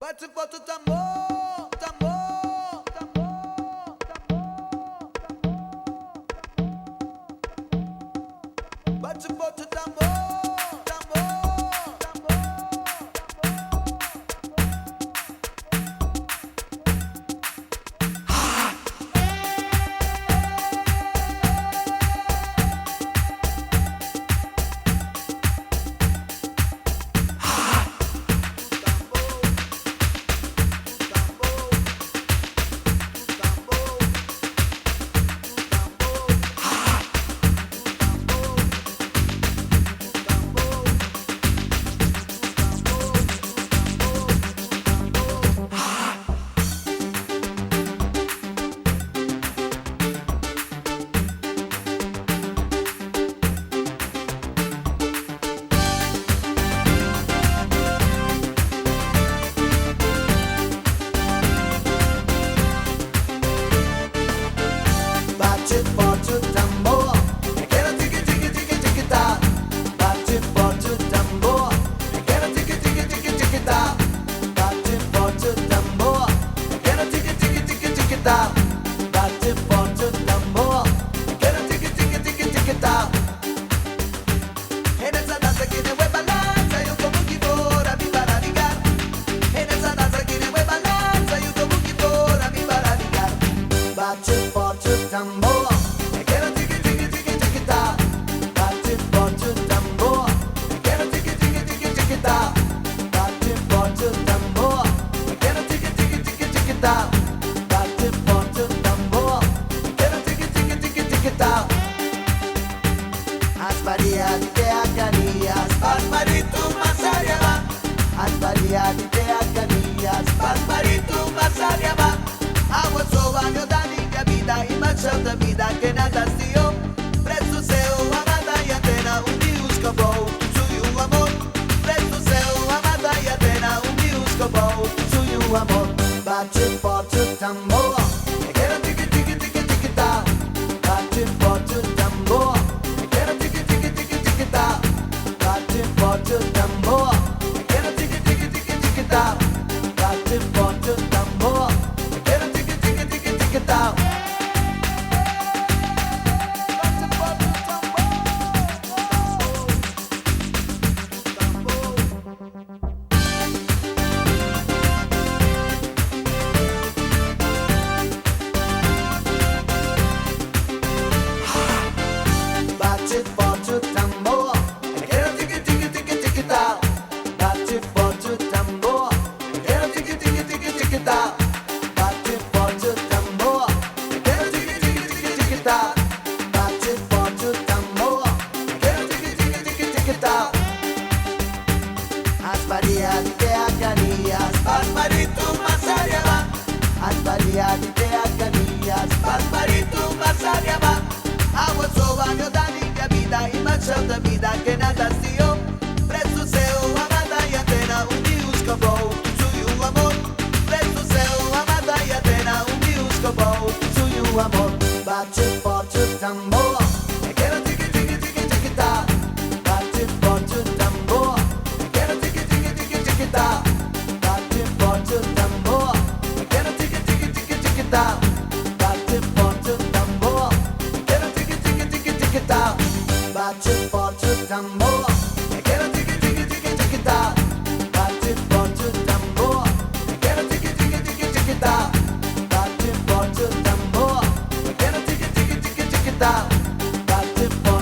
Bate forte o tambor, tambor, tambor, tambor, tambor. Bate forte o tambor, tambor, tambor, bate forte o tambor, aquela tique tique tique tique tá. Bate forte o tambor, aquela tique tique tique tique tá. Bate forte o tambor, aquela tique tique tique tique tá. Bate forte o tambor, aquela tique tique tique tique tá. E nessa dança que nem vai balança, eu como que for a me baraligar. E nessa dança que nem vai balança, eu como que for a me baraligar. Bate forte o tambor, aquela tique tique tique tique tá. Bate forte o tambor, aquela tique tique tique tique tá. Bate forte o tambor, aquela tique tique tique tique tá. Bate forte o tambor, aquela tique tique tique tique tá. As Maria de Teacanias, Barbarito Masariaba. As Maria de Teacanias, Barbarito Masariaba. Água sua meu da minha vida e marchão da vida que nada se eu. Preço seu, amada e antena, Deus acabou, sui o amor. Preço seu, amada e antena, Deus acabou, sui o amor. Bate forte o tambor, aquela tique tique tique tique tá. Bate forte o tambor, aquela tique tique tique tique tá. Bate forte o tambor, aquela tique tique tique tique tá. Bate forte o tambor, aquela tique tique tique tique tá. Bate forte o tambor, bate forte o tambor, aquela tique tique tique tique tá. Bate forte o tambor, aquela tique tique tique tique tá. Bate forte o tambor, aquela tique tique tique tique tá. Bate forte o tambor, aquela tique tique tique tique tá. As Maria de Teacanias, Barbarito Masariaba. As Maria de Teacanias, Barbarito Masariaba. Água sua meu da minha vida e marchão da vida que nada se eu. Preço seu, amada e antena, Deus acabou, sui o amor. Preço seu, amada e antena, Deus acabou, sui o amor. Bate forte o tambor, aquela tique tique tique tique tá. Bate forte o tambor, aquela tique tique tique tique tá. Bate forte o tambor, aquela tique tique tique tique tá. Bate forte o tambor, aquela tique tique tique tique tá. Bate forte o tambor, aquela tique tique tique tique tá. Bate forte o tambor, aquela tique tique tique tique tá. Bate forte o tambor, aquela tique tique tique tique tá. Bate forte